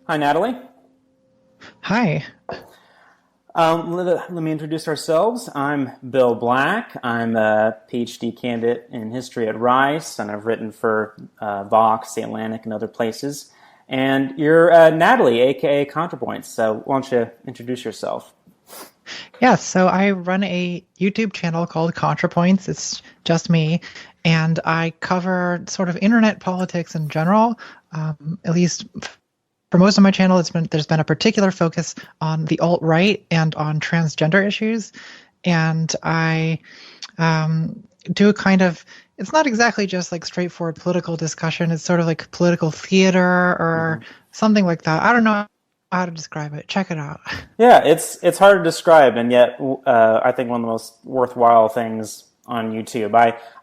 Hi, Natalie. Hi. Let me introduce ourselves. I'm Bill Black. I'm a PhD candidate in history at Rice, and I've written for Vox, The Atlantic, and other places. And you're Natalie, aka ContraPoints. So why don't you introduce yourself? Yeah, so I run a YouTube channel called ContraPoints. It's just me, and I cover sort of internet politics in general. At least for most of my channel, there's been a particular focus on the alt-right and on transgender issues, and I do a kind of, it's not exactly just like straightforward political discussion. It's sort of like political theater or something like that. I don't know how to describe it. Check it out. Yeah, it's hard to describe, and yet I think one of the most worthwhile things on YouTube.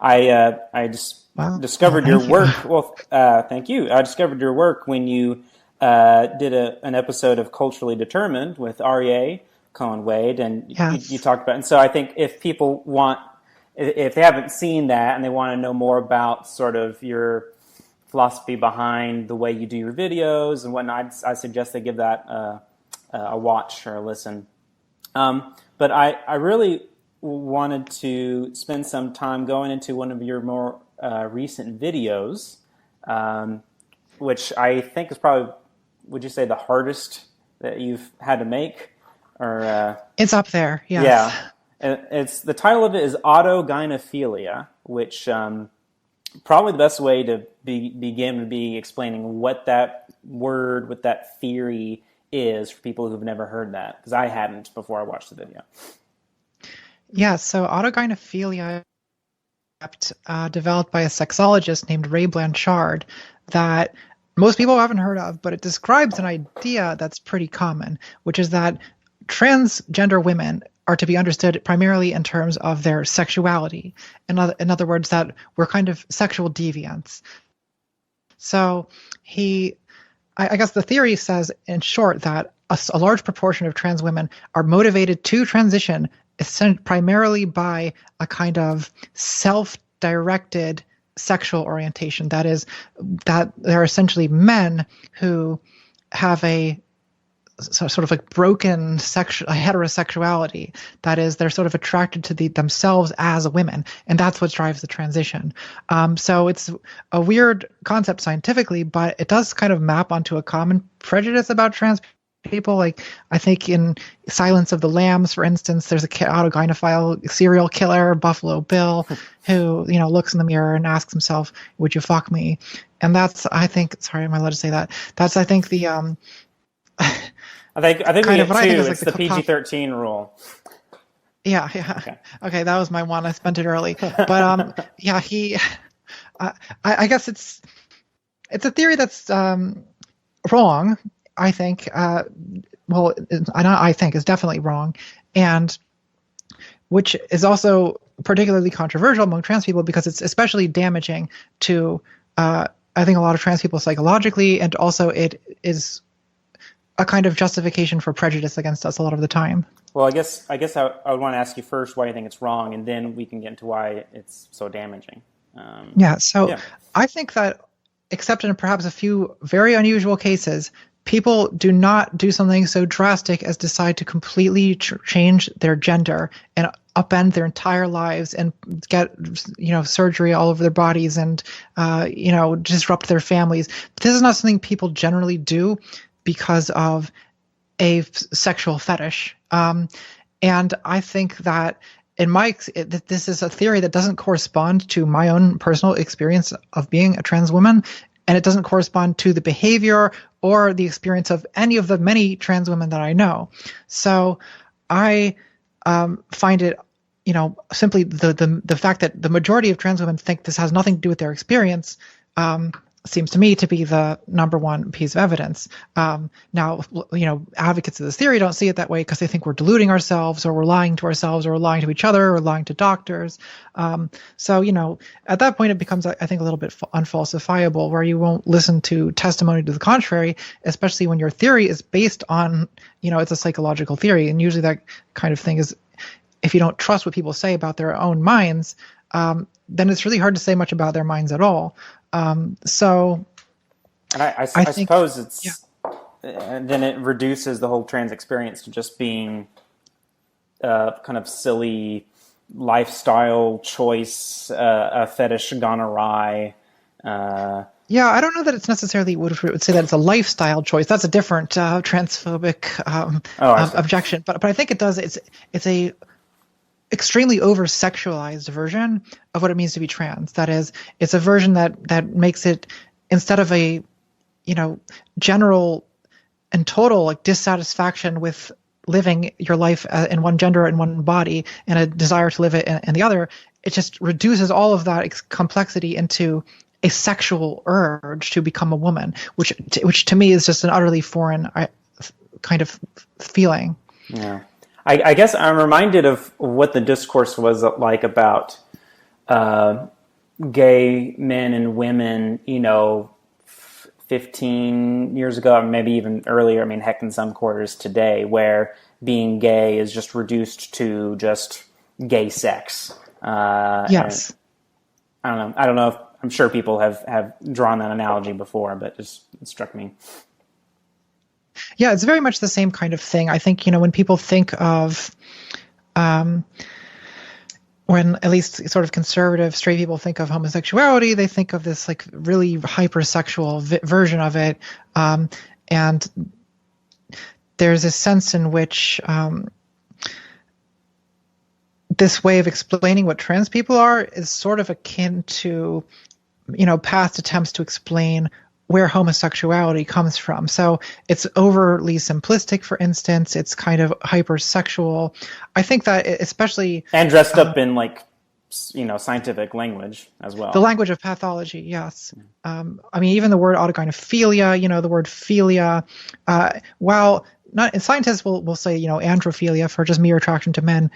I just Well, discovered your thank you. work. Well, thank you. I discovered your work when you did an episode of Culturally Determined with Aryeh Cohen Wade, and you Yes. talked about. And so I think if people if they haven't seen that and they want to know more about sort of your philosophy behind the way you do your videos and whatnot, I suggest they give that a watch or a listen. But I really wanted to spend some time going into one of your more recent videos, which I think is probably, would you say, the hardest that you've had to make? Or It's up there. Yes. yeah, and the title of it is autogynephilia, which probably the best way to begin would be explaining what that word, what that theory is for people who've never heard that, because I hadn't before I watched the video. Yeah. So autogynephilia developed by a sexologist named Ray Blanchard that most people haven't heard of, but it describes an idea that's pretty common, which is that transgender women are to be understood primarily in terms of their sexuality. In other words, that we're kind of sexual deviants. So I guess the theory says, in short, that a large proportion of trans women are motivated to transition primarily by a kind of self-directed sexual orientation. That is, that they're essentially men who have a sort of like broken heterosexuality. That is, they're sort of attracted to themselves as women, and that's what drives the transition. So it's a weird concept scientifically, but it does kind of map onto a common prejudice about trans people. Like, I think in Silence of the Lambs, for instance, there's a autogynephile serial killer, Buffalo Bill, who looks in the mirror and asks himself, "Would you fuck me?" And that's, I think, sorry, am I allowed to say that? That's, I think, the I think we kind of get what I think two. is like It's the PG-13 rule. Yeah. Okay. Okay, that was my one. I spent it early, but yeah, I guess it's a theory that's wrong. I think. Well, I think is definitely wrong, and which is also particularly controversial among trans people because it's especially damaging to I think a lot of trans people psychologically, and also it is a kind of justification for prejudice against us a lot of the time. Well, I guess I would want to ask you first why you think it's wrong, and then we can get into why it's so damaging. Yeah, so Yeah. I think that, except in perhaps a few very unusual cases, people do not do something so drastic as decide to completely change their gender and upend their entire lives and get surgery all over their bodies and disrupt their families. But this is not something people generally do because of a sexual fetish. And I think that this is a theory that doesn't correspond to my own personal experience of being a trans woman, and it doesn't correspond to the behavior or the experience of any of the many trans women that I know. So I find it, simply the fact that the majority of trans women think this has nothing to do with their experience seems to me to be the number one piece of evidence. Now, advocates of this theory don't see it that way because they think we're deluding ourselves, or we're lying to ourselves, or we're lying to each other, or lying to doctors. So, at that point, it becomes, I think, a little bit unfalsifiable, where you won't listen to testimony to the contrary, especially when your theory is based on, it's a psychological theory. And usually that kind of thing is, if you don't trust what people say about their own minds, then it's really hard to say much about their minds at all. So And I think, suppose it's then it reduces the whole trans experience to just being kind of silly lifestyle choice, a fetish gone awry. Yeah, I don't know that it's necessarily would say that it's a lifestyle choice. That's a different transphobic objection. But I think it does. It's a extremely over-sexualized version of what it means to be trans. That is, it's a version that makes it, instead of a general and total like dissatisfaction with living your life in one gender and one body and a desire to live it in the other, it just reduces all of that complexity into a sexual urge to become a woman, which to me is just an utterly foreign kind of feeling. Yeah, I guess I'm reminded of what the discourse was like about gay men and women, 15 years ago, or maybe even earlier. I mean, heck, in some quarters today, where being gay is just reduced to just gay sex. Yes. I don't know if, I'm sure people have drawn that analogy before, but it struck me. Yeah, it's very much the same kind of thing. I think, when people think of, when at least sort of conservative straight people think of homosexuality, they think of this like really hypersexual version of it. And there's a sense in which this way of explaining what trans people are is sort of akin to, past attempts to explain where homosexuality comes from. So it's overly simplistic, for instance. It's kind of hypersexual. I think that especially... And dressed up in scientific language as well. The language of pathology, yes. Even the word autogynephilia, the word philia, while not, scientists will say, androphilia for just mere attraction to men,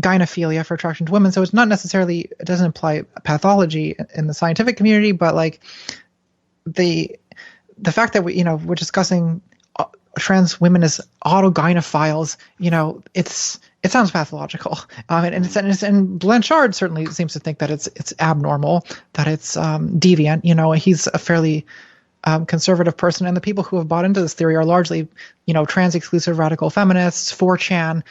gynephilia for attraction to women. So it's not necessarily, it doesn't imply pathology in the scientific community, but like the fact that we're discussing trans women as autogynephiles, it sounds pathological. And Blanchard certainly seems to think that it's abnormal, that it's deviant. He's a fairly conservative person, and the people who have bought into this theory are largely, trans exclusive radical feminists, 4chan.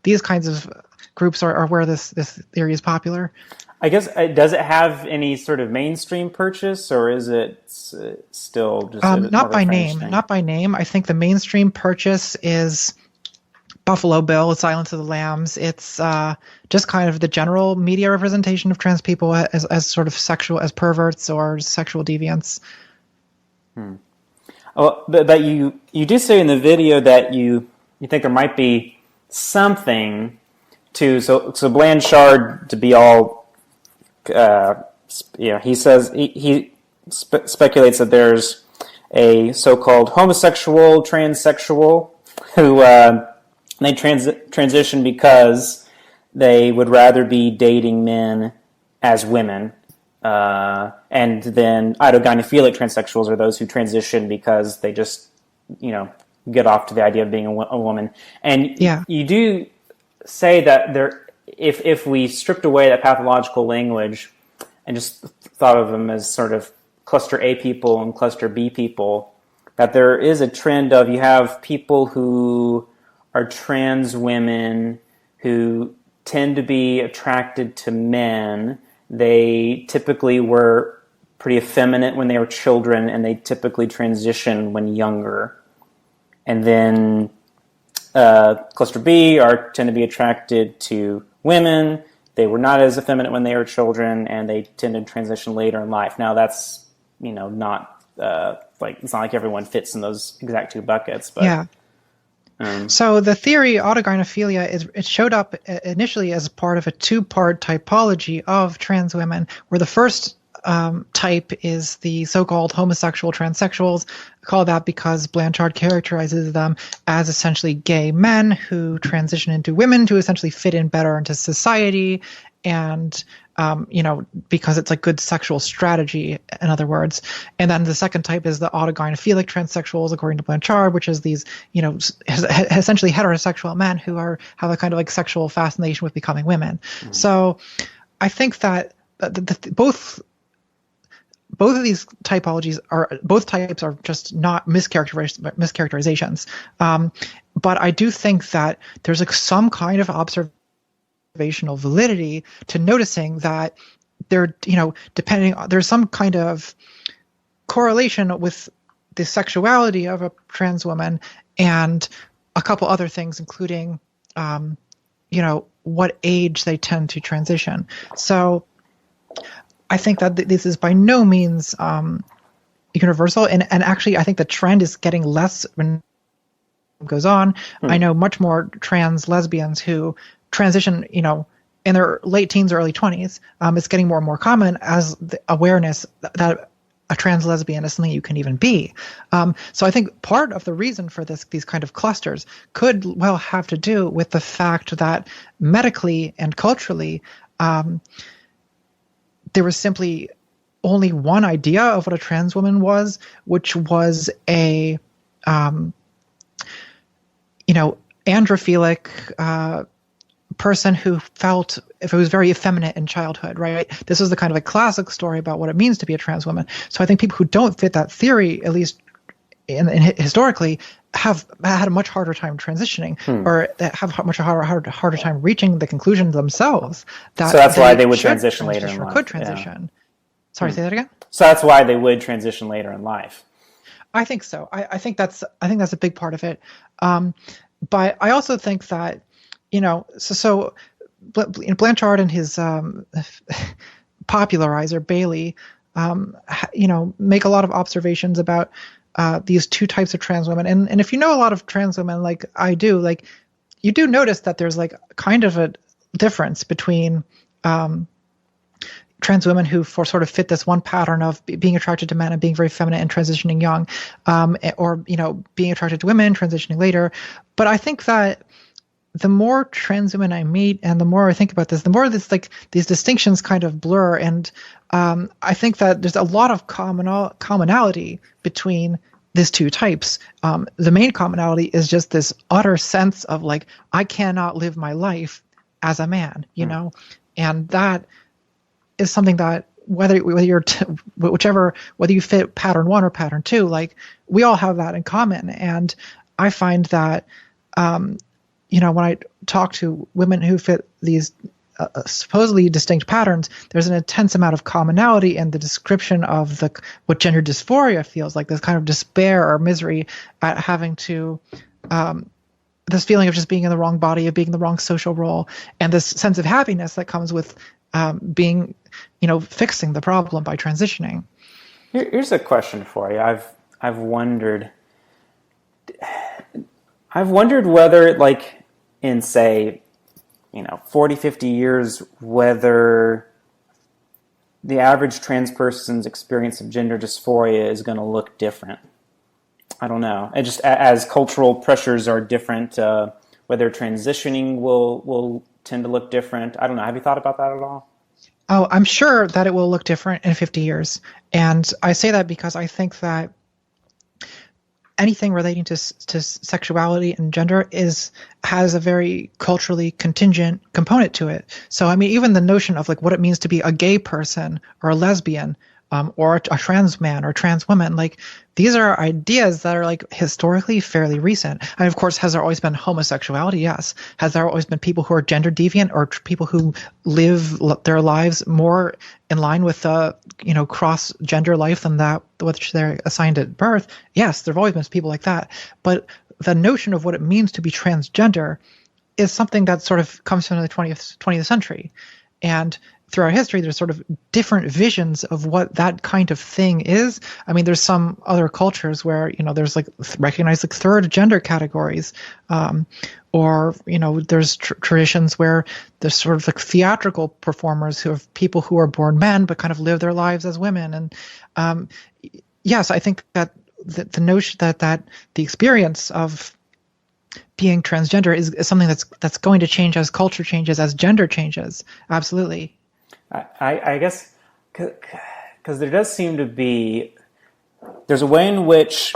These kinds of groups are where this theory is popular. I guess, does it have any sort of mainstream purchase, or is it still just not by name? Thing? Not by name. I think the mainstream purchase is Buffalo Bill, Silence of the Lambs. It's just kind of the general media representation of trans people as sort of sexual, as perverts or sexual deviants. Oh, but you do say in the video that you think there might be something to so Blanchard, to be all he says he speculates that there's a so-called homosexual transsexual who they transition because they would rather be dating men as women. And then autogynephilic transsexuals are those who transition because they just, get off to the idea of being a woman. And you do say that if we stripped away that pathological language and just thought of them as sort of cluster A people and cluster B people, that there is a trend of you have people who are trans women who tend to be attracted to men. They typically were pretty effeminate when they were children, and they typically transition when younger. And then cluster B tend to be attracted to women. They were not as effeminate when they were children, and they tend to transition later in life. Now that's not it's not like everyone fits in those exact two buckets, but yeah. So the theory autogynephilia it showed up initially as part of a two-part typology of trans women, where the first type is the so-called homosexual transsexuals. I call that because Blanchard characterizes them as essentially gay men who transition into women to essentially fit in better into society. and because it's like good sexual strategy, in other words. And then the second type is the autogynephilic transsexuals, according to Blanchard, which is these, essentially heterosexual men who have a kind of like sexual fascination with becoming women. Mm-hmm. So I think that both of these types are just not mischaracterizations. But I do think that there's like some kind of observational validity to noticing that there's some kind of correlation with the sexuality of a trans woman and a couple other things, including, what age they tend to transition. So I think that this is by no means universal, and actually I think the trend is getting less when it goes on. I know much more trans lesbians who transition, in their late teens or early 20s. It's getting more and more common as the awareness that a trans lesbian is something you can even be. So I think part of the reason for these kind of clusters could well have to do with the fact that medically and culturally, there was simply only one idea of what a trans woman was, which was a, androphilic person who felt if it was very effeminate in childhood, right? This is the kind of a classic story about what it means to be a trans woman. So I think people who don't fit that theory, at least historically, have had a much harder time transitioning, or have much harder time reaching the conclusion themselves. So that's why they would transition later in life. Could transition. Yeah. Sorry, say that again? So that's why they would transition later in life. I think so. I think that's a big part of it. But I also think that, so Blanchard and his popularizer Bailey, make a lot of observations about these two types of trans women. And if you know a lot of trans women, like I do, like you do notice that there's like kind of a difference between trans women who sort of fit this one pattern of being attracted to men and being very feminine and transitioning young, or being attracted to women, transitioning later. But I think that the more trans women I meet and the more I think about this, the more these distinctions kind of blur. And I think that there's a lot of commonality between these two types. The main commonality is just this utter sense of like, I cannot live my life as a man, and that is something that whether you fit pattern 1 or pattern 2, like we all have that in common. And I find that, when I talk to women who fit these supposedly distinct patterns, there's an intense amount of commonality in the description of what gender dysphoria feels like, this kind of despair or misery at having to, this feeling of just being in the wrong body, of being in the wrong social role, and this sense of happiness that comes with being, fixing the problem by transitioning. Here's a question for you. I've wondered whether, like, in say, 40, 50 years, whether the average trans person's experience of gender dysphoria is going to look different. I don't know. And just as cultural pressures are different, whether transitioning will tend to look different. I don't know. Have you thought about that at all? Oh, I'm sure that it will look different in 50 years. And I say that because I think that anything relating to sexuality and gender has a very culturally contingent component to it. So, I mean, even the notion of like what it means to be a gay person or a lesbian, or a trans man or trans woman, like these are ideas that are like historically fairly recent. And of course, has there always been homosexuality? Yes. Has there always been people who are gender deviant or people who live their lives more in line with cross gender life than that which they're assigned at birth? Yes, there have always been people like that. But the notion of what it means to be transgender is something that sort of comes from the 20th century. And throughout history, there's sort of different visions of what that kind of thing is. I mean, there's some other cultures where, there's like recognized like third gender categories, or, there's traditions where there's sort of like theatrical performers who have people who are born men but kind of live their lives as women. And yes, I think that the notion that the experience of being transgender is something that's going to change as culture changes, as gender changes. Absolutely. I guess because there does seem to be, there's a way in which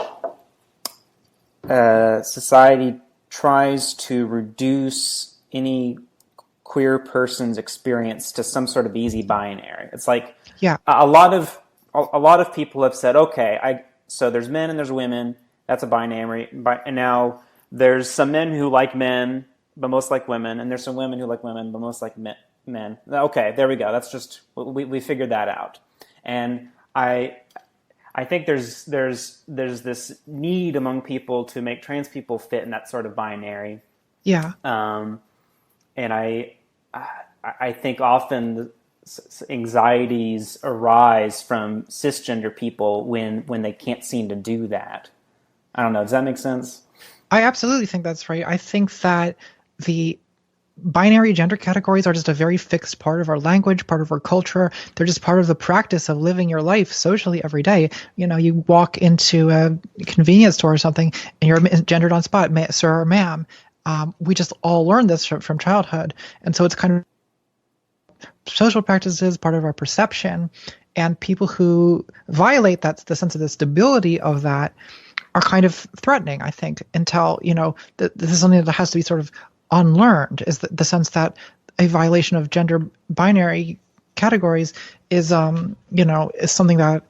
society tries to reduce any queer person's experience to some sort of easy binary. It's like a lot of people have said, okay, so there's men and there's women. That's a binary, and now there's some men who like men but most like women, and there's some women who like women but most like men. Okay, there we go. That's just we figured that out, and I think there's this need among people to make trans people fit in that sort of binary. Yeah. And I think often anxieties arise from cisgender people when they can't seem to do that. I don't know. Does that make sense? I absolutely think that's right. I think that the binary gender categories are just a very fixed part of our language, part of our culture. They're just part of the practice of living your life socially every day. You know, you walk into a convenience store or something and you're gendered on spot, sir or ma'am. We just all learned this from childhood. And so it's kind of social practices, part of our perception. And people who violate the sense of the stability of that are kind of threatening, I think, until, this is something that has to be sort of unlearned, is the sense that a violation of gender binary categories is something that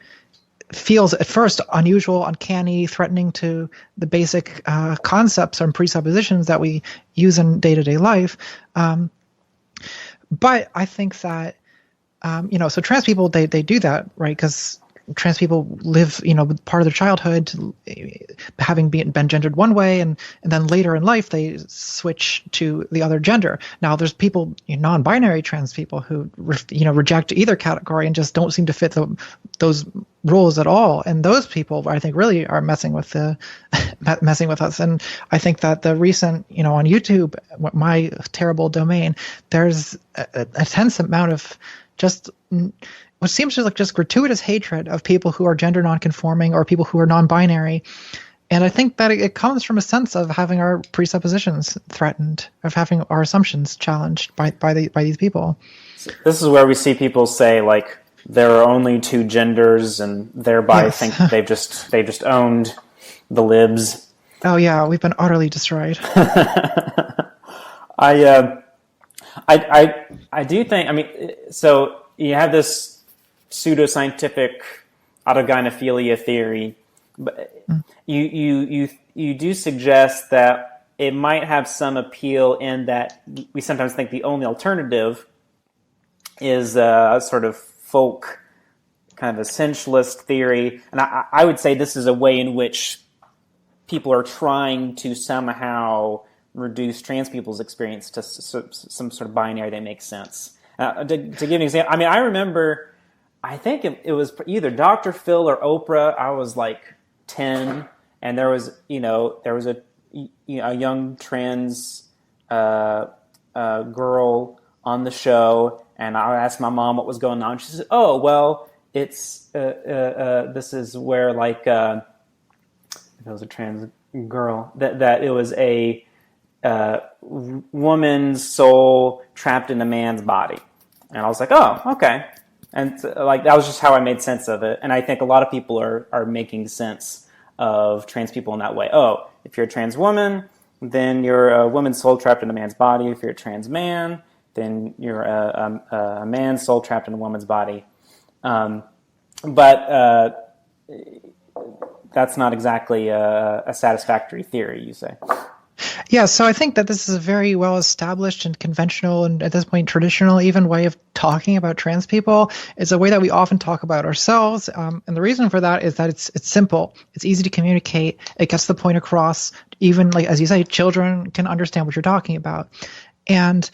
feels at first unusual, uncanny, threatening to the basic concepts and presuppositions that we use in day-to-day life. But I think that, so trans people, they do that, right? Because trans people live, part of their childhood having been gendered one way, and then later in life they switch to the other gender. Now there's people, non-binary trans people who reject either category and just don't seem to fit those roles at all. And those people, I think, really are messing with us. And I think that the recent, on YouTube, my terrible domain, there's a intense amount of just what seems to like just gratuitous hatred of people who are gender nonconforming or people who are non-binary. And I think that it comes from a sense of having our presuppositions threatened, of having our assumptions challenged by these people. This is where we see people say, like, there are only two genders, and thereby think they've just owned the libs. Oh yeah, we've been utterly destroyed. I do think, so you have this pseudoscientific autogynephilia theory, but you do suggest that it might have some appeal in that we sometimes think the only alternative is a sort of folk kind of essentialist theory, and I would say this is a way in which people are trying to somehow reduce trans people's experience to some sort of binary that makes sense. To give an example, I remember, I think it was either Dr. Phil or Oprah. I was like 10, and there was a young trans girl on the show, and I asked my mom what was going on. She said, "Oh, well, it's this is where, like, if it was a trans girl, that it was a woman's soul trapped in a man's body." And I was like, "Oh, okay." And like that was just how I made sense of it. And I think a lot of people are making sense of trans people in that way. Oh, if you're a trans woman, then you're a woman's soul trapped in a man's body. If you're a trans man, then you're a man's soul trapped in a woman's body. But that's not exactly a satisfactory theory, you say. Yeah, so I think that this is a very well established and conventional, and at this point traditional even, way of talking about trans people. It's a way that we often talk about ourselves, and the reason for that is that it's simple, it's easy to communicate, it gets the point across. Even, like as you say, children can understand what you're talking about, and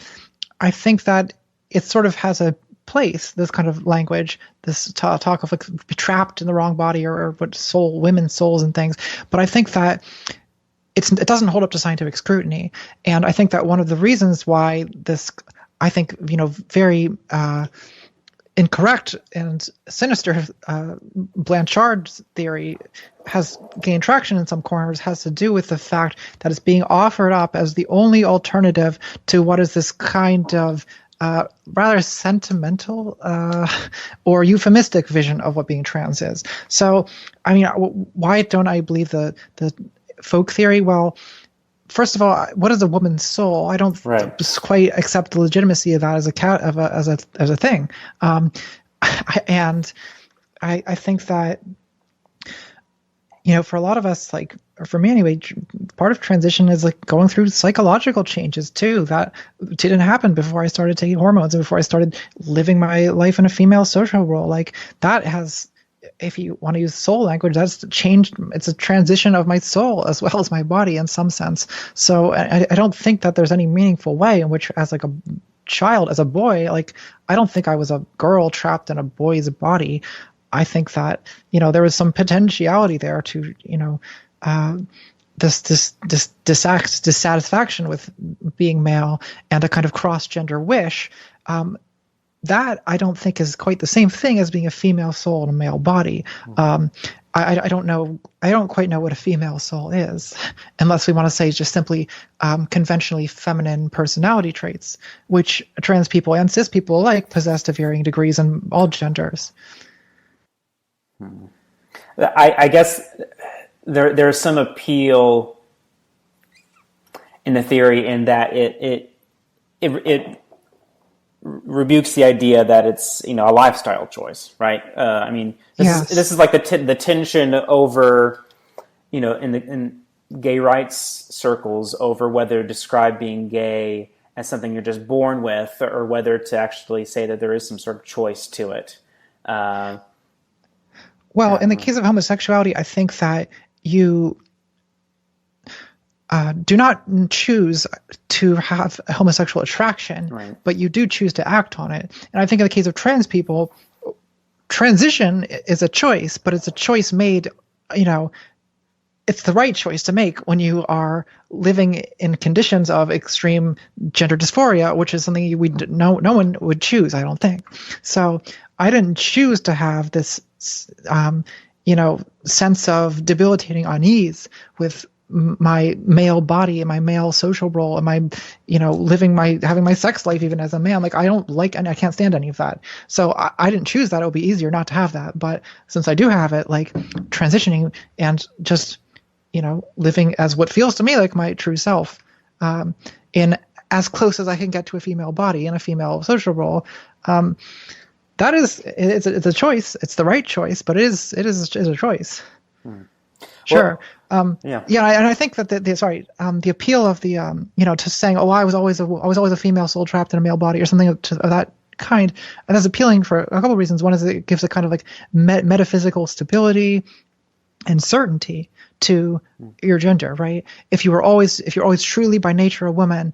I think that it sort of has a place, this kind of language, this talk of like trapped in the wrong body or what women's souls and things. But I think that it doesn't hold up to scientific scrutiny. And I think that one of the reasons why this, I think, very incorrect and sinister Blanchard's theory has gained traction in some corners has to do with the fact that it's being offered up as the only alternative to what is this kind of rather sentimental or euphemistic vision of what being trans is. So, I mean, why don't I believe the folk theory? Well, first of all, what is a woman's soul? I don't quite accept the legitimacy of that as a thing, and I think that for a lot of us, like or for me anyway, part of transition is like going through psychological changes too. That didn't happen before I started taking hormones and before I started living my life in a female social role. Like that has. If you want to use soul language, that's changed. It's a transition of my soul as well as my body in some sense. So I don't think that there's any meaningful way in which, as like a child, as a boy, like I don't think I was a girl trapped in a boy's body. I think that there was some potentiality there to this dissatisfaction with being male and a kind of cross-gender wish. That I don't think is quite the same thing as being a female soul in a male body. I don't know. I don't quite know what a female soul is, unless we want to say just simply conventionally feminine personality traits, which trans people and cis people alike possess to varying degrees in all genders. I guess there's some appeal in the theory in that it rebukes the idea that it's a lifestyle choice, right? I mean, this is like the tension over in gay rights circles over whether to describe being gay as something you're just born with or whether to actually say that there is some sort of choice to it. Well, in the case of homosexuality, I think that you do not choose to have a homosexual attraction, right, but you do choose to act on it. And I think in the case of trans people, transition is a choice, but it's a choice made, it's the right choice to make when you are living in conditions of extreme gender dysphoria, which is something no one would choose, I don't think. So I didn't choose to have this, sense of debilitating unease with my male body and my male social role and my having my sex life even as a man. Like I don't like, and I can't stand any of that. So I didn't choose that. It would be easier not to have that. But since I do have it, like transitioning and just living as what feels to me like my true self, in as close as I can get to a female body in a female social role, that is it's a choice. It's the right choice, but it is a choice. Sure. Well, and I think that the appeal of the to saying, oh, I was always a female soul trapped in a male body or something of that kind, and that's appealing for a couple of reasons. One is it gives a kind of like metaphysical stability and certainty to your gender, right? If you're always truly by nature a woman,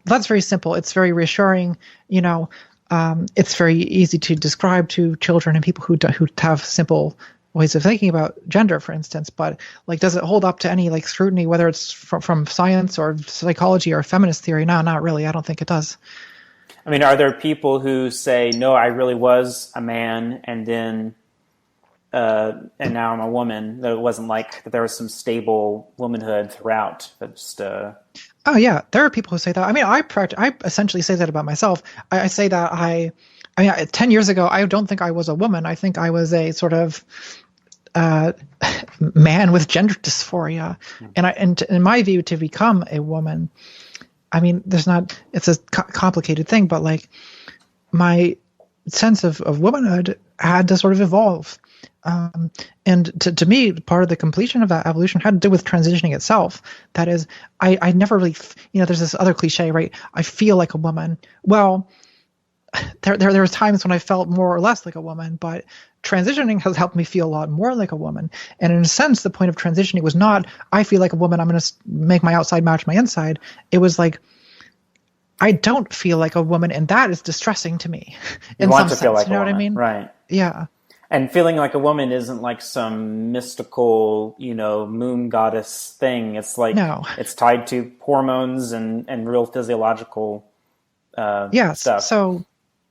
that's very simple. It's very reassuring. It's very easy to describe to children and people who have simple ways of thinking about gender, for instance, but like, does it hold up to any like scrutiny, whether it's from science or psychology or feminist theory? No, not really. I don't think it does. I mean, are there people who say, no, I really was a man and then, and now I'm a woman, that it wasn't like that there was some stable womanhood throughout? Just, Oh yeah, there are people who say that. I mean, I essentially say that about myself. I say that I mean, 10 years ago, I don't think I was a woman. I think I was a sort of man with gender dysphoria. And in my view, to become a woman, I mean, it's a complicated thing, but like my sense of womanhood had to sort of evolve. And to me, part of the completion of that evolution had to do with transitioning itself. That is, I never really, there's this other cliche, right? I feel like a woman. Well, there were times when I felt more or less like a woman, but transitioning has helped me feel a lot more like a woman. And in a sense, the point of transitioning was not, I feel like a woman, I'm going to make my outside match my inside. It was like, I don't feel like a woman, and that is distressing to me. You want to feel like you know a woman, what I mean? Right. Yeah. And feeling like a woman isn't like some mystical, moon goddess thing. It's like, It's tied to hormones and real physiological stuff. So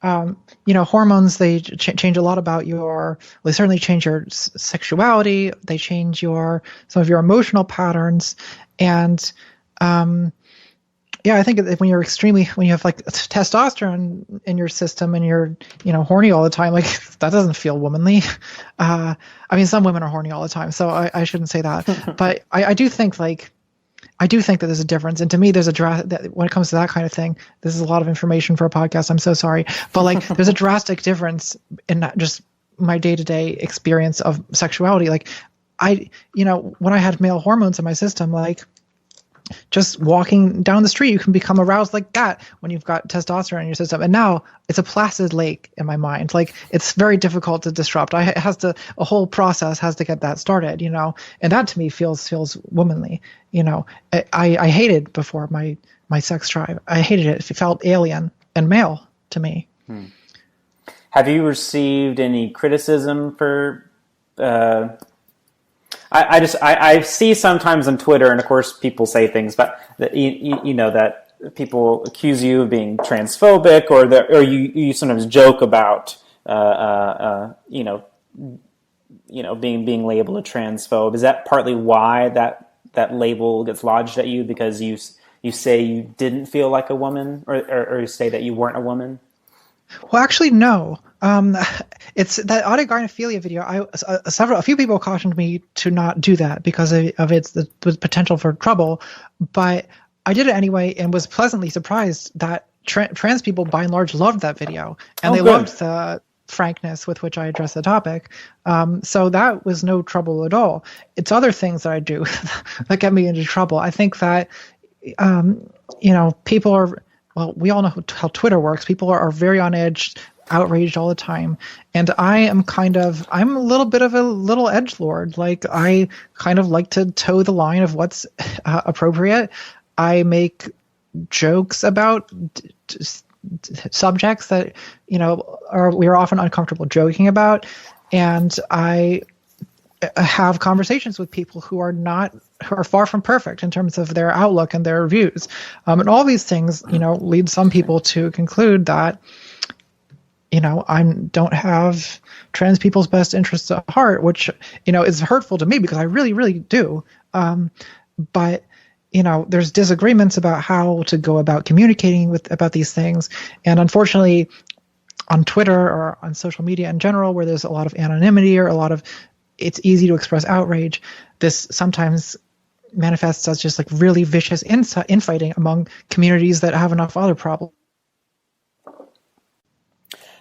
hormones, they change a lot about they certainly change your sexuality. They change some of your emotional patterns. And, I think that when you have like testosterone in your system and you're, horny all the time, like that doesn't feel womanly. I mean, some women are horny all the time, so I shouldn't say that. But I do think that there's a difference. And to me, there's when it comes to that kind of thing, this is a lot of information for a podcast. I'm so sorry. But like, there's a drastic difference in not just my day-to-day experience of sexuality. Like when I had male hormones in my system, like just walking down the street, you can become aroused like that when you've got testosterone in your system. And now it's a placid lake in my mind. Like, it's very difficult to disrupt. A whole process has to get that started, and that to me feels womanly. I hated before my sex drive. I hated it. It felt alien and male to me. Have you received any criticism for, I see sometimes on Twitter, and of course people say things, but that people accuse you of being transphobic, or you sometimes joke about being labeled a transphobe. Is that partly why that label gets lodged at you, because you say you didn't feel like a woman, or you say that you weren't a woman? Well, actually, no. It's that autogynephilia video. A few people cautioned me to not do that because of the potential for trouble, but I did it anyway and was pleasantly surprised that trans people, by and large, loved that video, and they loved the frankness with which I addressed the topic. So that was no trouble at all. It's other things that I do that get me into trouble. I think that people are. Well, we all know how Twitter works. People are very on edge, outraged all the time. And I'm a little bit of a little edgelord. Like, I kind of like to toe the line of what's appropriate. I make jokes about subjects that, we are often uncomfortable joking about. And I have conversations with people who are far from perfect in terms of their outlook and their views. And all these things, lead some people to conclude that, I don't have trans people's best interests at heart, which, is hurtful to me because I really, really do. But, there's disagreements about how to go about communicating about these things. And unfortunately, on Twitter or on social media in general, where there's a lot of anonymity or it's easy to express outrage, this sometimes manifests as just like really vicious infighting among communities that have enough other problems.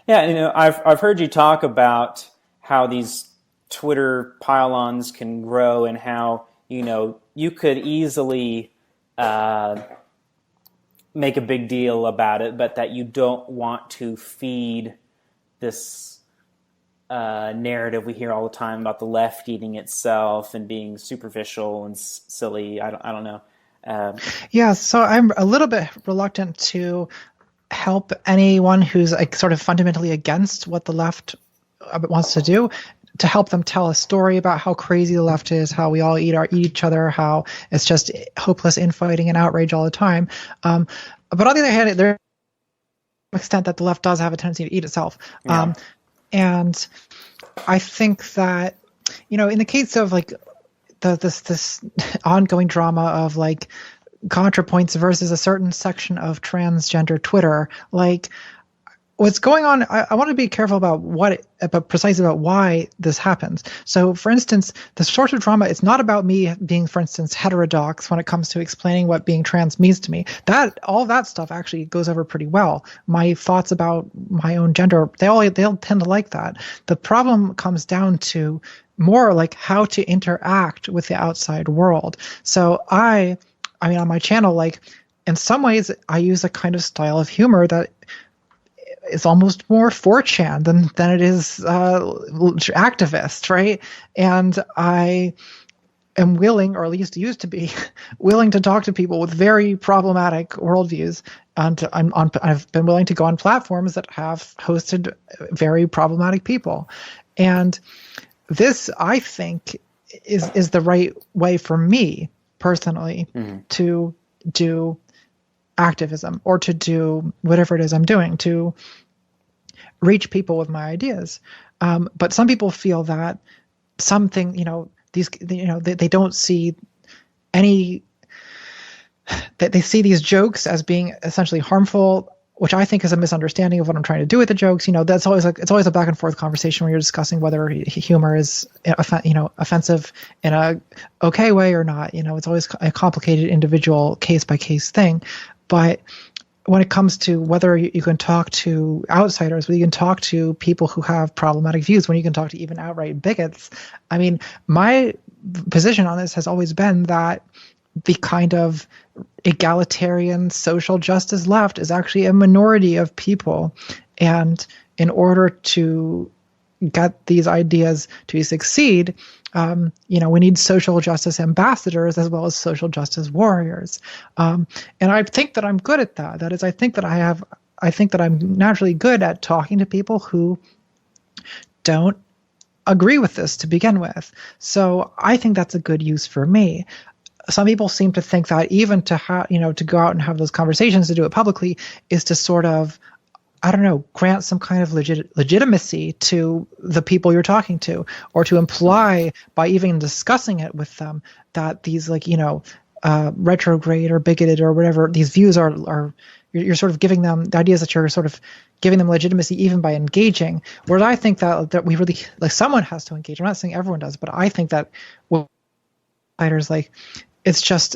Yeah, I've heard you talk about how these Twitter pile-ons can grow, and how you could easily make a big deal about it, but that you don't want to feed this narrative we hear all the time about the left eating itself and being superficial and silly. I don't know. So I'm a little bit reluctant to help anyone who's like sort of fundamentally against what the left wants to do, to help them tell a story about how crazy the left is, how we all eat each other, how it's just hopeless infighting and outrage all the time. But on the other hand, there's an extent that the left does have a tendency to eat itself. Yeah. And I think that, in the case of like this ongoing drama of like ContraPoints versus a certain section of transgender Twitter, like what's going on, I want to be careful about precisely about why this happens. So, for instance, the source of drama, it's not about me being, for instance, heterodox when it comes to explaining what being trans means to me. All that stuff actually goes over pretty well. My thoughts about my own gender, they'll tend to like that. The problem comes down to more like how to interact with the outside world. So I mean, on my channel, like in some ways, I use a kind of style of humor that is almost more 4chan than it is activist, right? And I am willing, or at least used to be, willing to talk to people with very problematic worldviews. And I've been willing to go on platforms that have hosted very problematic people. And this, I think, is the right way for me personally to do activism, or to do whatever it is I'm doing, to reach people with my ideas. But some people feel that something, they don't see any, that they see these jokes as being essentially harmful, which I think is a misunderstanding of what I'm trying to do with the jokes. That's always it's always a back and forth conversation where you're discussing whether humor is, offensive in a okay way or not. It's always a complicated individual case by case thing. But when it comes to whether you can talk to outsiders, whether you can talk to people who have problematic views, when you can talk to even outright bigots, I mean, my position on this has always been that the kind of egalitarian social justice left is actually a minority of people. And in order to get these ideas to succeed, we need social justice ambassadors as well as social justice warriors. And I think that I'm good at that. That is, I think that I'm naturally good at talking to people who don't agree with this to begin with. So I think that's a good use for me. Some people seem to think that even to go out and have those conversations, to do it publicly, is to sort of, I don't know, grant some kind of legitimacy to the people you're talking to, or to imply by even discussing it with them that these retrograde or bigoted or whatever these views are you're sort of giving them the ideas that you're sort of giving them legitimacy even by engaging. Whereas I think that we really, someone has to engage. I'm not saying everyone does, but I think that fighters it's just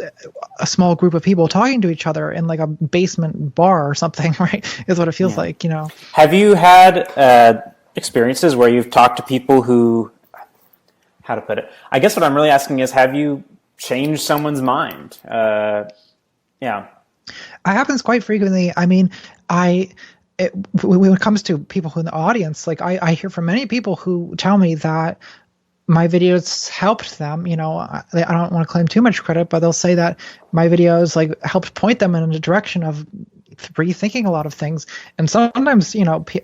a small group of people talking to each other in a basement bar or something, right? Is what it feels like, Have you had experiences where you've talked to people who, how to put it? I guess what I'm really asking is, have you changed someone's mind? Yeah. It happens quite frequently. I mean, when it comes to people who in the audience, I hear from many people who tell me that my videos helped them. I don't want to claim too much credit, but they'll say that my videos helped point them in a direction of rethinking a lot of things. And sometimes,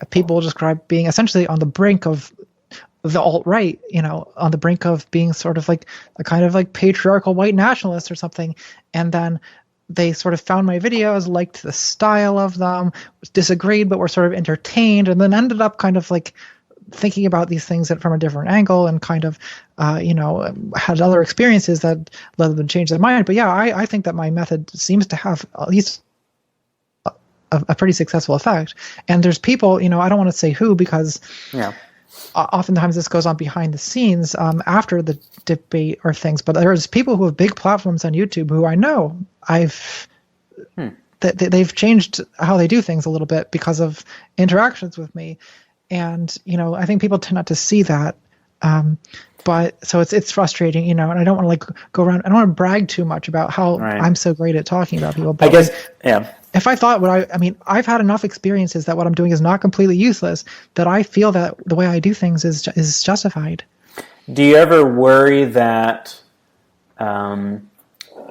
people describe being essentially on the brink of the alt-right, on the brink of being sort of a kind of patriarchal white nationalist or something. And then they sort of found my videos, liked the style of them, disagreed, but were sort of entertained, and then ended up kind of thinking about these things from a different angle, and kind of, had other experiences that led them to change their mind. But yeah, I think that my method seems to have at least a pretty successful effect. And there's people, I don't want to say who, because oftentimes this goes on behind the scenes after the debate or things. But there's people who have big platforms on YouTube who I know they've changed how they do things a little bit because of interactions with me. And, I think people tend not to see that. But so it's frustrating, and I don't want to go around. I don't want to brag too much about how I'm so great at talking about people. But I guess, if I thought I've had enough experiences that what I'm doing is not completely useless, that I feel that the way I do things is justified. Do you ever worry that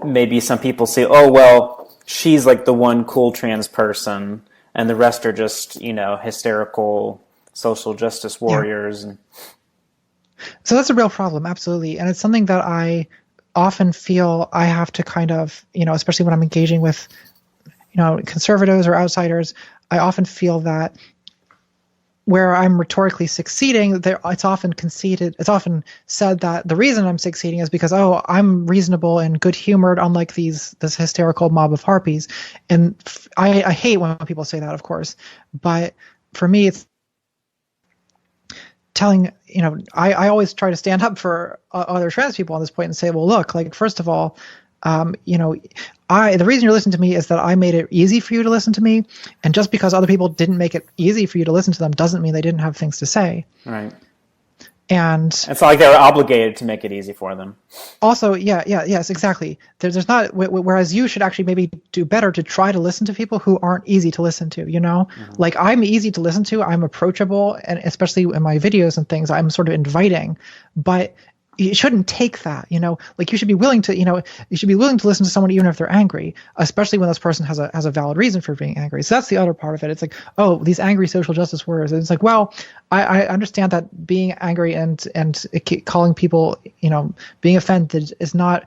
maybe some people say, oh, well, she's the one cool trans person and the rest are just, hysterical social justice warriors? Yeah. So that's a real problem, absolutely. And it's something that I often feel I have to kind of, especially when I'm engaging with, conservatives or outsiders, I often feel that where I'm rhetorically succeeding, it's often said that the reason I'm succeeding is because, I'm reasonable and good-humored, unlike this hysterical mob of harpies. And I hate when people say that, of course. But for me, it's telling, I always try to stand up for other trans people on this point and say, well, look, first of all, the reason you're listening to me is that I made it easy for you to listen to me. And just because other people didn't make it easy for you to listen to them doesn't mean they didn't have things to say. Right. And it's not like they're obligated to make it easy for them. Also, yes, exactly. There's not, whereas you should actually maybe do better to try to listen to people who aren't easy to listen to, Mm-hmm. I'm easy to listen to, I'm approachable, and especially in my videos and things, I'm sort of inviting, but you shouldn't take that, you should be willing to, listen to someone even if they're angry, especially when this person has a valid reason for being angry. So that's the other part of it. It's these angry social justice warriors. And it's well, I understand that being angry and calling people, being offended is not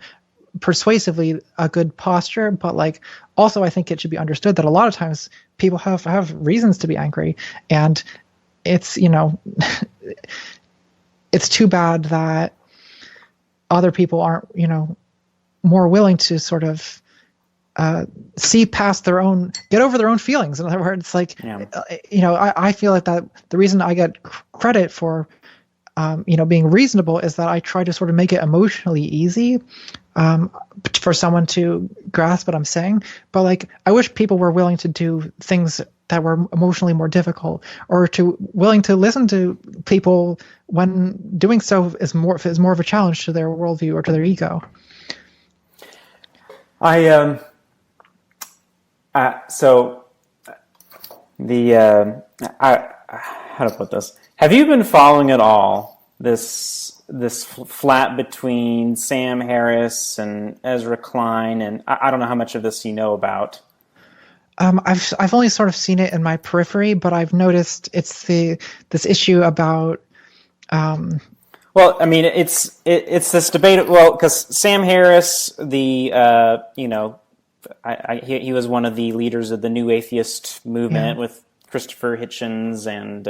persuasively a good posture, but also I think it should be understood that a lot of times people have reasons to be angry, and it's, it's too bad that other people aren't, more willing to sort of see past get over their own feelings. In other words, like, I feel like that the reason I get credit for, being reasonable is that I try to sort of make it emotionally easy for someone to grasp what I'm saying. But like, I wish people were willing to do things that were emotionally more difficult, or willing to listen to people when doing so is more of a challenge to their worldview or to their ego. How to put this? Have you been following at all this flat between Sam Harris and Ezra Klein? And I don't know how much of this you know about. I've only sort of seen it in my periphery, but I've noticed it's this issue about. Well, I mean, it's this debate. Well, because Sam Harris, he was one of the leaders of the New Atheist movement with Christopher Hitchens and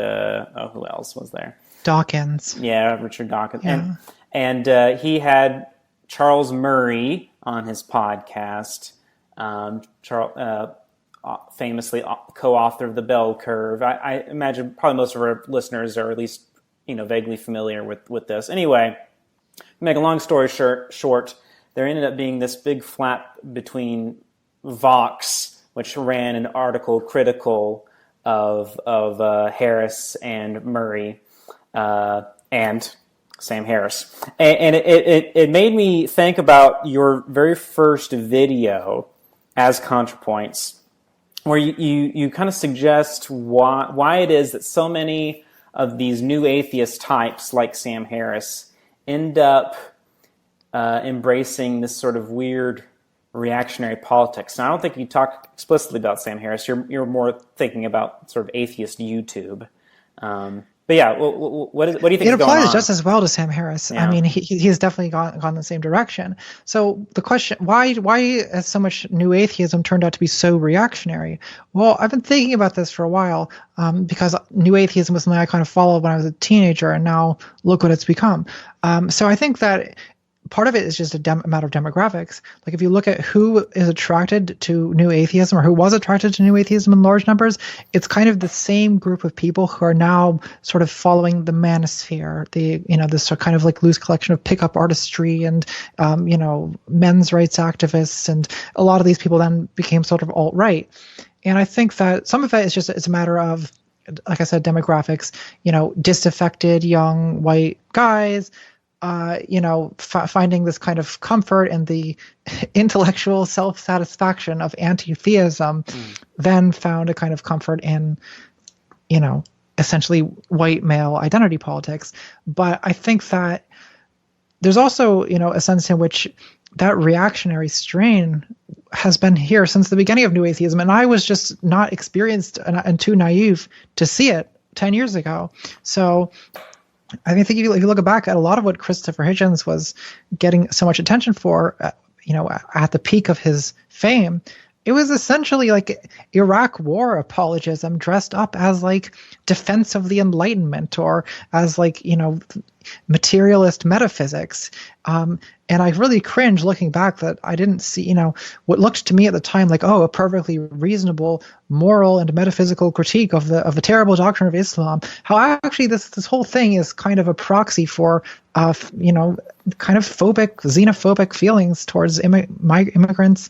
who else was there? Dawkins. Yeah, Richard Dawkins. Yeah. And he had Charles Murray on his podcast. Famously co-author of The Bell Curve. I imagine probably most of our listeners are at least vaguely familiar with this. Anyway, to make a long story short, there ended up being this big flap between Vox, which ran an article critical of Harris and Murray and Sam Harris, and it made me think about your very first video as ContraPoints, where you kind of suggest why it is that so many of these new atheist types like Sam Harris end up embracing this sort of weird reactionary politics. Now, I don't think you talk explicitly about Sam Harris. You're more thinking about sort of atheist YouTube. But yeah, what do you think is going on? It applies just as well to Sam Harris. Yeah. I mean, he's definitely gone the same direction. So the question, why has so much new atheism turned out to be so reactionary? Well, I've been thinking about this for a while because new atheism was something I kind of followed when I was a teenager, and now look what it's become. So I think that part of it is just a matter of demographics. Like if you look at who is attracted to new atheism or who was attracted to new atheism in large numbers, it's kind of the same group of people who are now sort of following the manosphere, this kind of like loose collection of pickup artistry and, men's rights activists. And a lot of these people then became sort of alt-right. And I think that some of it is it's a matter of, like I said, demographics, disaffected young white guys, finding this kind of comfort in the intellectual self-satisfaction of anti-theism, then found a kind of comfort in, essentially white male identity politics. But I think that there's also, a sense in which that reactionary strain has been here since the beginning of new atheism. And I was just not experienced and too naive to see it 10 years ago. So I think if you look back at a lot of what Christopher Hitchens was getting so much attention for, at the peak of his fame, it was essentially like Iraq War apologism dressed up as like defense of the Enlightenment or as like, materialist metaphysics. And I really cringe looking back that I didn't see, what looked to me at the time like, a perfectly reasonable moral and metaphysical critique of the terrible doctrine of Islam. How actually this whole thing is kind of a proxy for, kind of xenophobic feelings towards immigrants,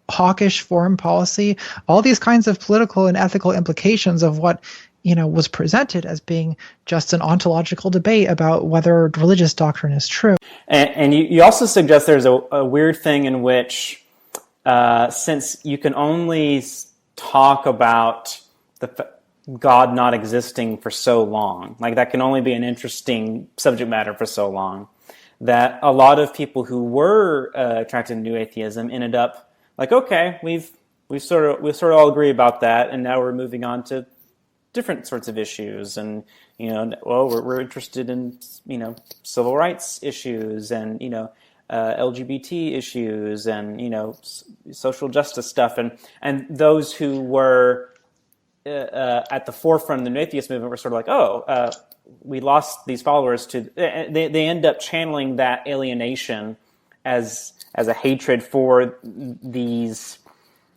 hawkish foreign policy, all these kinds of political and ethical implications of what was presented as being just an ontological debate about whether religious doctrine is true. And you also suggest there's a weird thing in which, since you can only talk about God not existing for so long, like that can only be an interesting subject matter for so long, that a lot of people who were attracted to new atheism ended up like, okay, we sort of all agree about that, and now we're moving on to different sorts of issues, and we're interested in civil rights issues and LGBT issues and social justice stuff, and those who were at the forefront of the new atheist movement were sort of like, we lost these followers to. They end up channeling that alienation as a hatred for these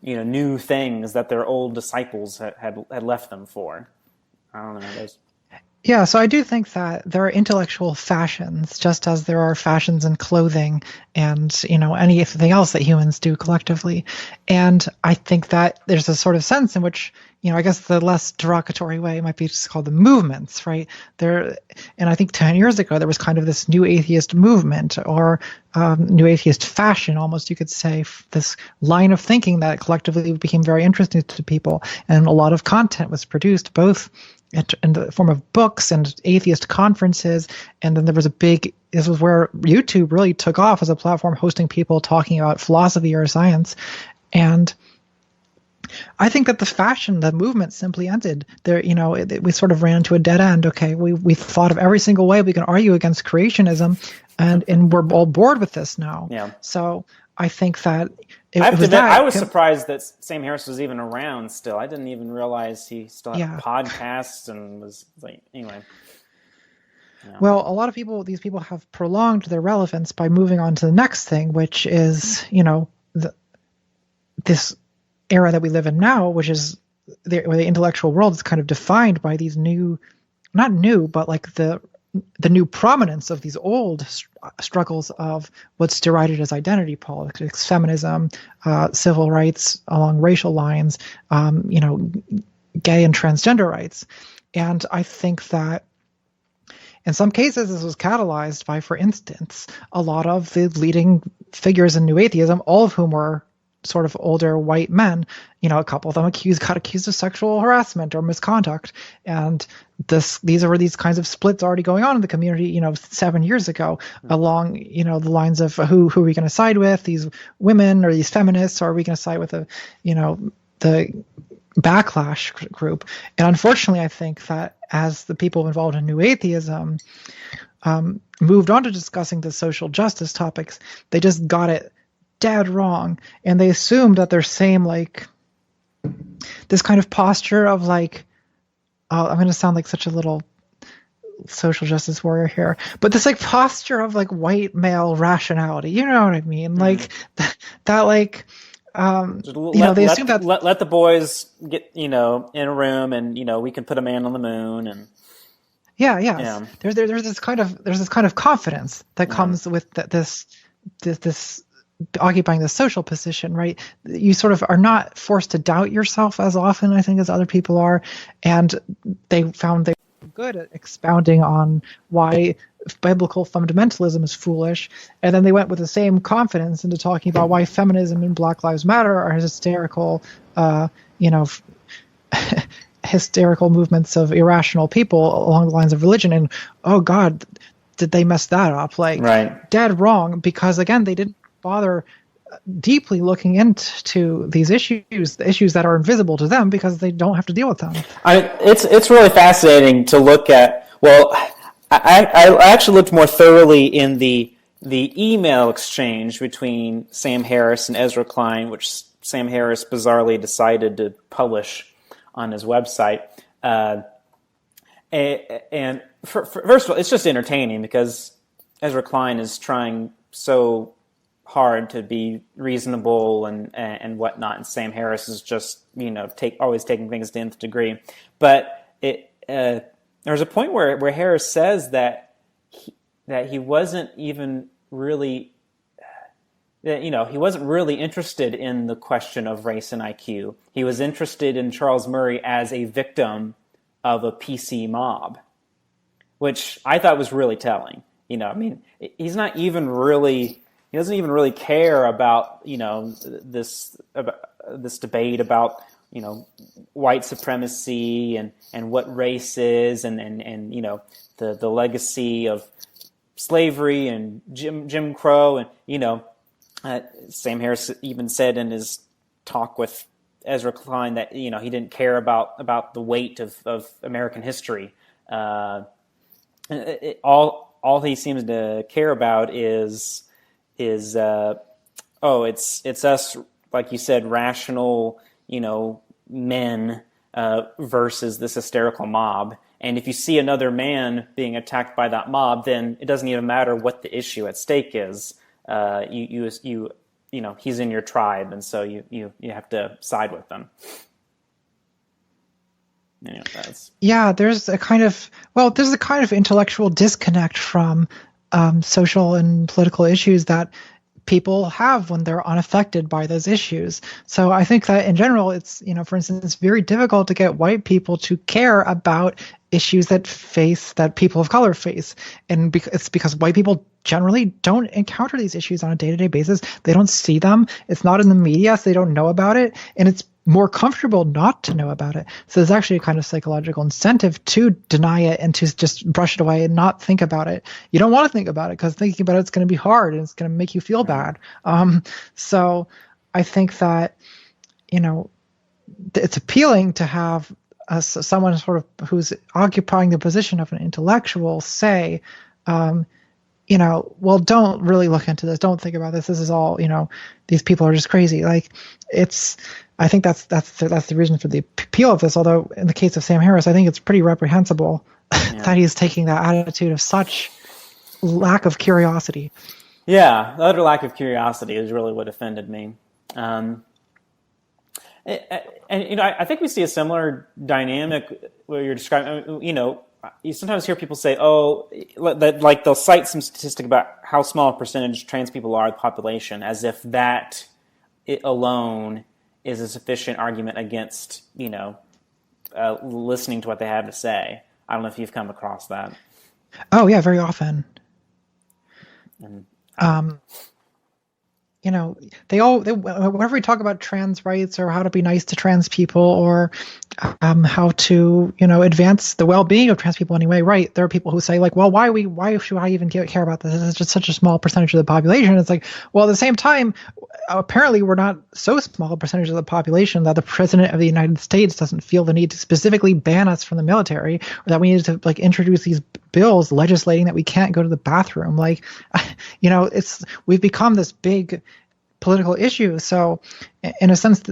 new things that their old disciples had left them for. I don't know. Yeah, so I do think that there are intellectual fashions, just as there are fashions in clothing and, anything else that humans do collectively. And I think that there's a sort of sense in which, I guess the less derogatory way might be just called the movements, right? And I think 10 years ago, there was kind of this new atheist movement or new atheist fashion, almost you could say, this line of thinking that collectively became very interesting to people. And a lot of content was produced, both in the form of books and atheist conferences. And then there was this was where YouTube really took off as a platform, hosting people talking about philosophy or science. And I think that the movement simply ended there. We sort of ran into a dead end. Okay, we thought of every single way we can argue against creationism, and we're all bored with this now. Yeah. So I think that I was surprised that Sam Harris was even around still. I didn't even realize he still had podcasts and was like, anyway. Yeah. Well, a lot of these people have prolonged their relevance by moving on to the next thing, which is, this era that we live in now, which is where the intellectual world is kind of defined by these not new, but like the new prominence of these old struggles of what's derided as identity politics, feminism, civil rights along racial lines, gay and transgender rights. And I think that in some cases this was catalyzed by, for instance, a lot of the leading figures in New Atheism, all of whom were sort of older white men. A couple of them got accused of sexual harassment or misconduct, and these kinds of splits already going on in the community 7 years ago, along the lines of who are we going to side with, these women or these feminists, or are we going to side with the backlash group. And unfortunately, I think that as the people involved in New Atheism moved on to discussing the social justice topics, they just got it dead wrong, and they assumed that their same this kind of posture of I'm going to sound like such a little social justice warrior here, but this posture of white male rationality, you know what I mean? They assume that let the boys get in a room, and we can put a man on the moon, and yeah. There's this kind of confidence that comes with this occupying the social position, right? You sort of are not forced to doubt yourself as often, I think, as other people are. And they found they were good at expounding on why biblical fundamentalism is foolish. And then they went with the same confidence into talking about why feminism and Black Lives Matter are hysterical, hysterical movements of irrational people along the lines of religion. And, oh God, did they mess that up? Right. Dead wrong, because again, they didn't bother deeply looking into these issues, the issues that are invisible to them because they don't have to deal with them. It's really fascinating to look at. Well, I actually looked more thoroughly in the email exchange between Sam Harris and Ezra Klein, which Sam Harris bizarrely decided to publish on his website. And first of all, it's just entertaining because Ezra Klein is trying so hard to be reasonable and whatnot, and Sam Harris is just always taking things to the nth degree. But there's a point where Harris says that he wasn't even really he wasn't really interested in the question of race and IQ. He was interested in Charles Murray as a victim of a PC mob, which I thought was really telling. He's not even really. He doesn't even really care about this debate about white supremacy and what race is and the legacy of slavery and Jim Crow, and Sam Harris even said in his talk with Ezra Klein that he didn't care about the weight of American history. All he seems to care about is it's us, like you said, rational, men versus this hysterical mob. And if you see another man being attacked by that mob, then it doesn't even matter what the issue at stake is. He's in your tribe, and so you have to side with them. Anyway, there's a kind of intellectual disconnect from social and political issues that people have when they're unaffected by those issues. So I think that in general, it's, for instance, it's very difficult to get white people to care about issues that people of color face. And it's because white people generally don't encounter these issues on a day-to-day basis. They don't see them. It's not in the media, so they don't know about it. And it's more comfortable not to know about it. So there's actually a kind of psychological incentive to deny it and to just brush it away and not think about it. You don't want to think about it because thinking about it's going to be hard and it's going to make you feel bad. So I think that, it's appealing to have someone sort of who's occupying the position of an intellectual say, well, don't really look into this. Don't think about this. This is all, these people are just crazy. I think that's the reason for the appeal of this. Although in the case of Sam Harris, I think it's pretty reprehensible that he's taking that attitude of such lack of curiosity. Yeah, the utter lack of curiosity is really what offended me. And I think we see a similar dynamic where you're describing. You sometimes hear people say, that they'll cite some statistic about how small a percentage trans people are of the population, as if that it alone is a sufficient argument against, listening to what they have to say. I don't know if you've come across that. Oh yeah, very often. And, whenever we talk about trans rights or how to be nice to trans people or how to, advance the well-being of trans people anyway, right? There are people who say well, why should I even care about this? It's just such a small percentage of the population. It's at the same time, apparently we're not so small a percentage of the population that the president of the United States doesn't feel the need to specifically ban us from the military, or that we need to introduce these bills legislating that we can't go to the bathroom. We've become this big political issue. So in a sense,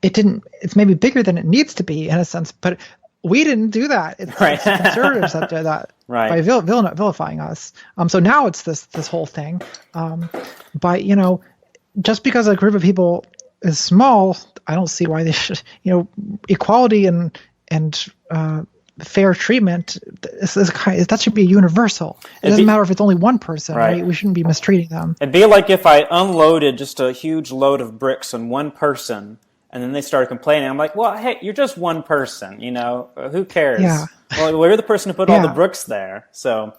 it's maybe bigger than it needs to be in a sense, but we didn't do that. It's conservatives that did that by vilifying us. So now it's this whole thing. But just because a group of people is small, I don't see why they should, equality and fair treatment, that should be universal. It doesn't matter if it's only one person, right? We shouldn't be mistreating them. It'd be like if I unloaded just a huge load of bricks on one person, and then they started complaining. I'm like, well, hey, you're just one person, who cares? Yeah. Well, you're the person who put all the bricks there, so...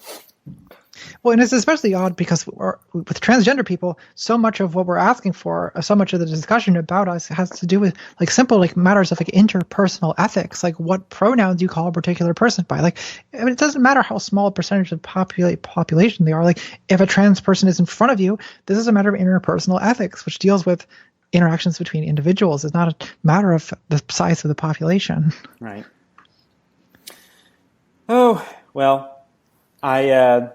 Well, and it's especially odd because with transgender people, so much of what we're asking for, so much of the discussion about us has to do with simple matters of interpersonal ethics, what pronouns you call a particular person by. It doesn't matter how small a percentage of the population they are. If a trans person is in front of you, this is a matter of interpersonal ethics, which deals with interactions between individuals. It's not a matter of the size of the population. Right. Oh, well, I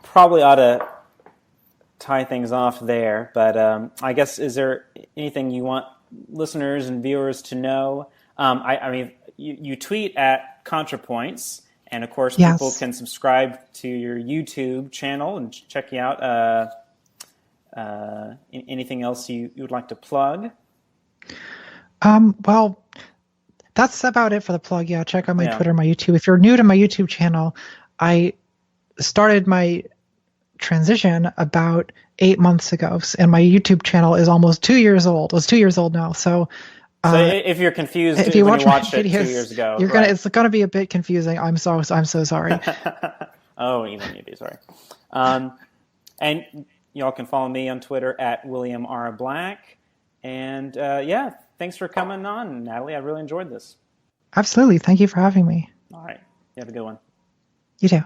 probably ought to tie things off there, but I guess, is there anything you want listeners and viewers to know? You tweet at ContraPoints, and of course people can subscribe to your YouTube channel and check you out. Anything else you would like to plug? Well, that's about it for the plug. Yeah, check out my Twitter, my YouTube. If you're new to my YouTube channel, I started my transition about 8 months ago, and my YouTube channel is almost 2 years old. It's 2 years old now. So if you're confused, if you watched watch it videos, 2 years ago, it's gonna be a bit confusing. I'm so sorry. Oh, even maybe sorry. And y'all can follow me on Twitter at William R. Black. And thanks for coming on, Natalie. I really enjoyed this. Absolutely. Thank you for having me. All right. You have a good one. You too.